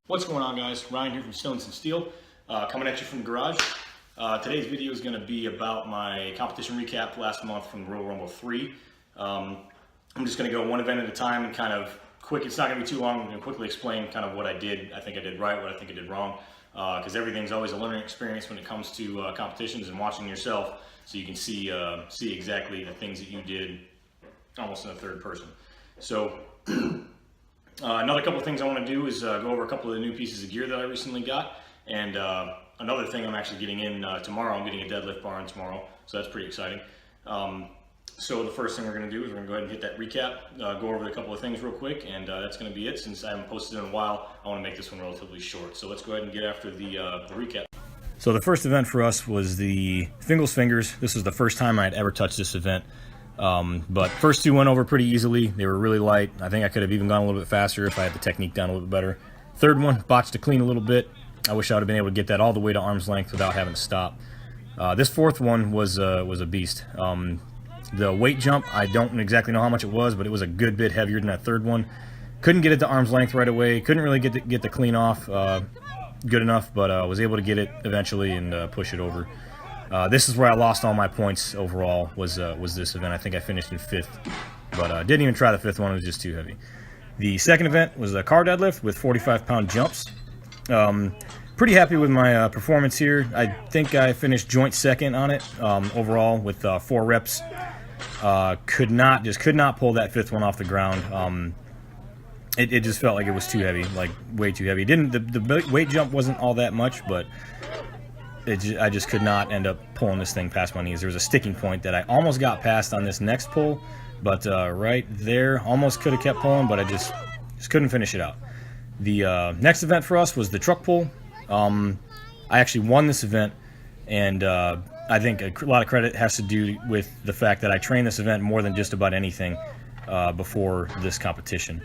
What's going on, guys? Ryan here from Stones and Steel, coming at you from the garage. Today's video is going to be about my competition recap last month from Royal Rumble 3. I'm just going to go one event at a time and kind of quick. It's not going to be too long. I'm going to quickly explain kind of what I did. I think I did right, what I think I did wrong, because everything's always a learning experience when it comes to competitions and watching yourself, so you can see exactly the things that you did almost in a third person. So. Another couple of things I want to do is go over a couple of the new pieces of gear that I recently got, and another thing I'm actually getting in tomorrow. I'm getting a deadlift bar in tomorrow, so that's pretty exciting. So the first thing we're going to do is we're going to go ahead and hit that recap, go over a couple of things real quick, and that's going to be it. Since I haven't posted in a while, I want to make this one relatively short. So let's go ahead and get after the recap. So the first event for us was the Fingal's Fingers. This was the first time I had ever touched this event. But first two went over pretty easily. They were really light. I think I could have even gone a little bit faster if I had the technique down a little bit better. Third one, botched to clean a little bit. I wish I would have been able to get that all the way to arm's length without having to stop. This fourth one was a beast. The weight jump, I don't exactly know how much it was, but it was a good bit heavier than that third one. Couldn't get it to arm's length right away. Couldn't really get the clean off good enough, but was able to get it eventually and push it over. This is where I lost all my points overall, was this event. I think I finished in 5th, but didn't even try the 5th one. It was just too heavy. The second event was a car deadlift with 45-pound jumps. Pretty happy with my performance here. I think I finished joint second on it overall with 4 reps. Could not pull that 5th one off the ground. It just felt like it was too heavy, like way too heavy. The weight jump wasn't all that much, but I just could not end up pulling this thing past my knees. There was a sticking point that I almost got past on this next pull, but right there, almost could have kept pulling, but I just couldn't finish it out. The next event for us was the truck pull. I actually won this event, and I think a lot of credit has to do with the fact that I trained this event more than just about anything before this competition.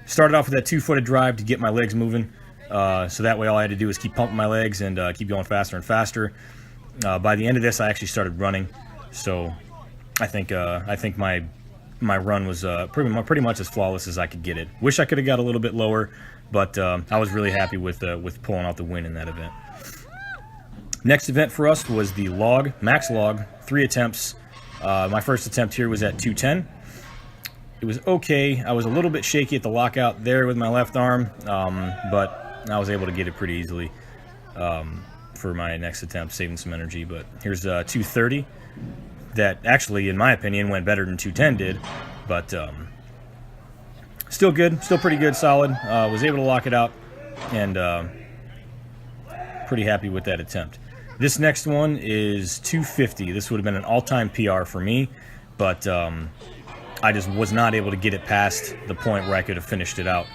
Started off with that 2-footed drive to get my legs moving. So that way all I had to do was keep pumping my legs and keep going faster and faster. By the end of this, I actually started running. So I think my run was pretty much as flawless as I could get it. Wish I could have got a little bit lower, but I was really happy with pulling out the win in that event. Next event for us was the log, max log, 3 attempts. My first attempt here was at 210. It was okay. I was a little bit shaky at the lockout there with my left arm, but I was able to get it pretty easily for my next attempt, saving some energy. But here's 230. That actually, in my opinion, went better than 210 did. But still good, still pretty good, solid. Was able to lock it out, and pretty happy with that attempt. This next one is 250. This would have been an all-time PR for me, but I just was not able to get it past the point where I could have finished it out.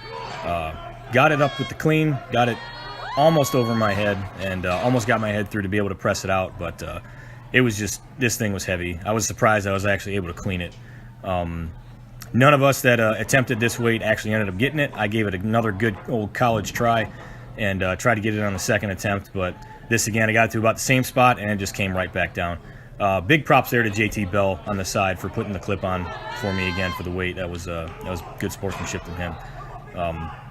Got it up with the clean, got it almost over my head, and almost got my head through to be able to press it out, but it was just, this thing was heavy. I was surprised I was actually able to clean it. None of us that attempted this weight actually ended up getting it. I gave it another good old college try and tried to get it on the second attempt, but this again, I got it to about the same spot and it just came right back down. Big props there to JT Bell on the side for putting the clip on for me again for the weight. That was good sportsmanship from him.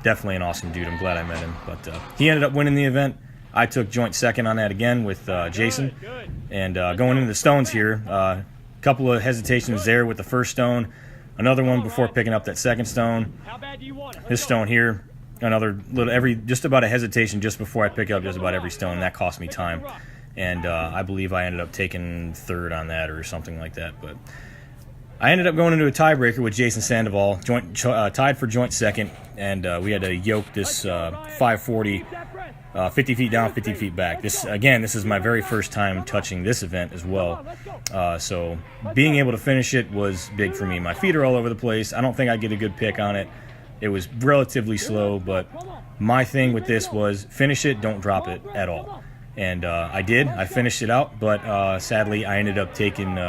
Definitely an awesome dude. I'm glad I met him. But he ended up winning the event. I took joint second on that again with Jason. And going into the stones here, a couple of hesitations there with the first stone. Another one before picking up that second stone. This stone here, another little just about a hesitation just before I pick up just about every stone. That cost me time. And I believe I ended up taking 3rd on that or something like that. But I ended up going into a tiebreaker with Jason Sandoval, tied for joint second, and we had to yoke this 540, 50 feet down, 50 feet back. This is my very first time touching this event as well. So being able to finish it was big for me. My feet are all over the place. I don't think I get a good pick on it. It was relatively slow, but my thing with this was finish it, don't drop it at all. And I did. I finished it out, but sadly I ended up taking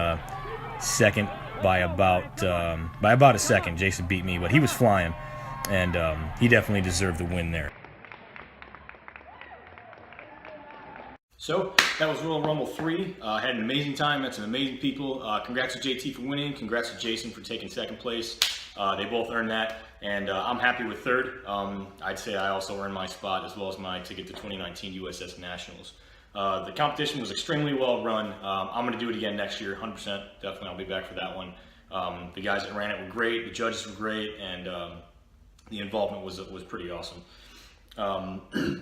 second by about a second. Jason beat me, but he was flying, and he definitely deserved the win there. So that was Royal Rumble 3. Had an amazing time, met some amazing people. Congrats to JT for winning. Congrats to Jason for taking second place. They both earned that, and I'm happy with third. I'd say I also earned my spot as well as my ticket to 2019 USS Nationals. The competition was extremely well run. I'm going to do it again next year, 100%. Definitely, I'll be back for that one. The guys that ran it were great. The judges were great, and the involvement was pretty awesome.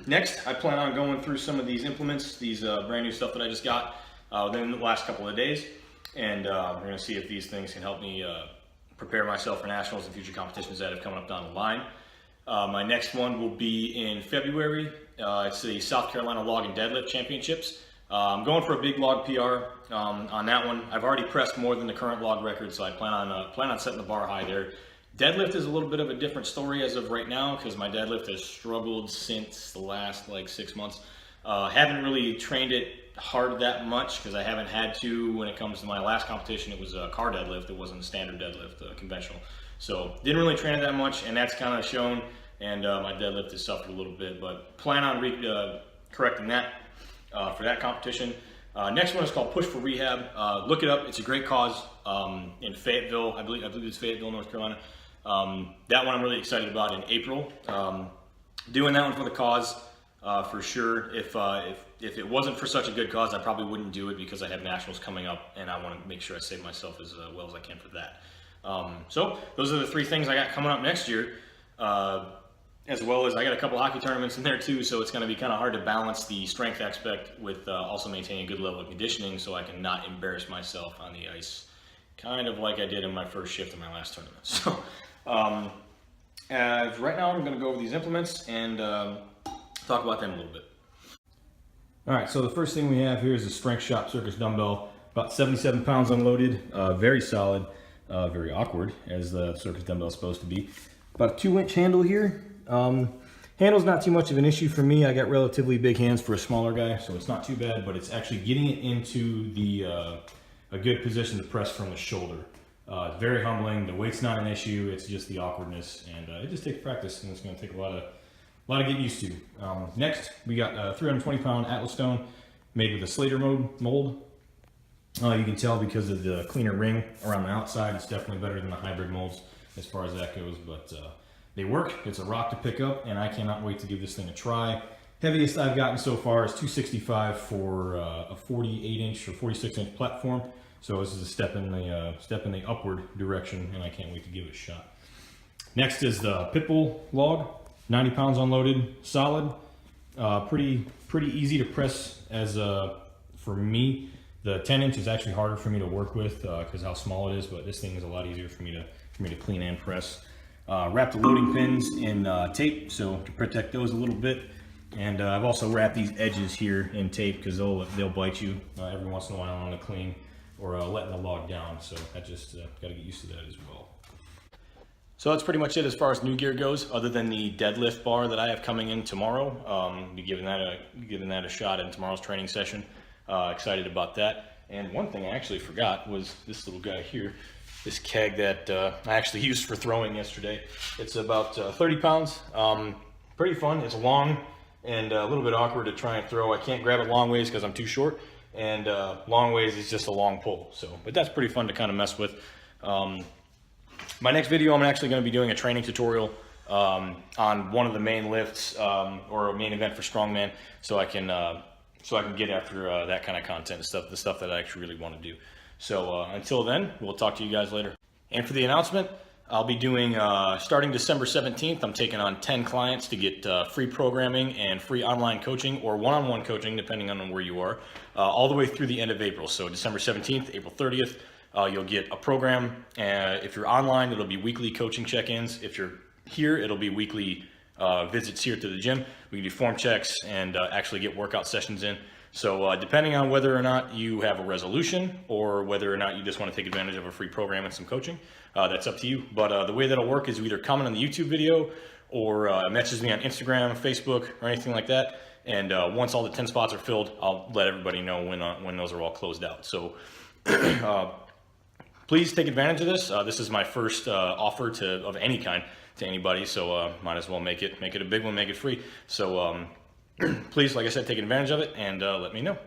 Next, I plan on going through some of these implements, these brand new stuff that I just got within the last couple of days, and we're going to see if these things can help me prepare myself for nationals and future competitions that have coming up down the line. My next one will be in February. It's the South Carolina Log and Deadlift Championships. I'm going for a big log PR on that one. I've already pressed more than the current log record, so I plan on setting the bar high there. Deadlift is a little bit of a different story as of right now because my deadlift has struggled since the last like 6 months. Haven't really trained it hard that much because I haven't had to. When it comes to my last competition, it was a car deadlift. It wasn't a standard deadlift, conventional. So didn't really train it that much, and that's kind of shown. And my deadlift has suffered a little bit, but plan on correcting that for that competition. Next one is called Push for Rehab. Look it up. It's a great cause in Fayetteville. I believe it's Fayetteville, North Carolina. That one I'm really excited about in April. Doing that one for the cause for sure. If it wasn't for such a good cause, I probably wouldn't do it because I have nationals coming up, and I want to make sure I save myself as well as I can for that. So those are the 3 things I got coming up next year. As well as I got a couple hockey tournaments in there too, so it's going to be kind of hard to balance the strength aspect with also maintaining a good level of conditioning so I can not embarrass myself on the ice, kind of like I did in my first shift in my last tournament. So right now I'm going to go over these implements and talk about them a little bit. All right, so the first thing we have here is the Strength Shop Circus dumbbell, about 77 pounds unloaded, very solid, very awkward as the circus dumbbell is supposed to be. About a 2-inch handle here. Handle's not too much of an issue for me. I got relatively big hands for a smaller guy, so it's not too bad, but it's actually getting it into the a good position to press from the shoulder. It's very humbling. The weight's not an issue. It's just the awkwardness, and it just takes practice, and it's going to take a lot of getting used to. Next, we got a 320-pound Atlas stone made with a Slater mold. You can tell because of the cleaner ring around the outside. It's definitely better than the hybrid molds as far as that goes, but they work. It's a rock to pick up, and I cannot wait to give this thing a try. Heaviest I've gotten so far is 265 for a 48-inch or 46-inch platform. So this is a step in the upward direction, and I can't wait to give it a shot. Next is the Pitbull log, 90 pounds unloaded, solid, pretty easy to press as for me. The 10-inch is actually harder for me to work with because how small it is, but this thing is a lot easier for me to clean and press. Wrap the loading pins in tape so to protect those a little bit, and I've also wrapped these edges here in tape because they'll bite you every once in a while on the clean or letting the log down. So I just got to get used to that as well. So that's pretty much it as far as new gear goes, other than the deadlift bar that I have coming in tomorrow. Be giving that a shot in tomorrow's training session. Excited about that. And one thing I actually forgot was this little guy here. This keg that I actually used for throwing yesterday. It's about 30 pounds. Pretty fun. It's long and a little bit awkward to try and throw. I can't grab it long ways because I'm too short, and long ways is just a long pull. So, but that's pretty fun to kind of mess with. My next video, I'm actually going to be doing a training tutorial on one of the main lifts or a main event for strongman, so I can get after that kind of content and the stuff that I actually really want to do. So until then, we'll talk to you guys later. And for the announcement, I'll be doing, starting December 17th, I'm taking on 10 clients to get free programming and free online coaching or one-on-one coaching, depending on where you are, all the way through the end of April. So December 17th, April 30th, you'll get a program. If you're online, it'll be weekly coaching check-ins. If you're here, it'll be weekly visits here to the gym. We can do form checks and actually get workout sessions in. So depending on whether or not you have a resolution or whether or not you just want to take advantage of a free program and some coaching, that's up to you. But the way that'll work is you either comment on the YouTube video or message me on Instagram, Facebook, or anything like that. And once all the 10 spots are filled, I'll let everybody know when those are all closed out. So please take advantage of this. This is my first offer of any kind to anybody, so might as well make it a big one, make it free. So please, like I said, take advantage of it and let me know.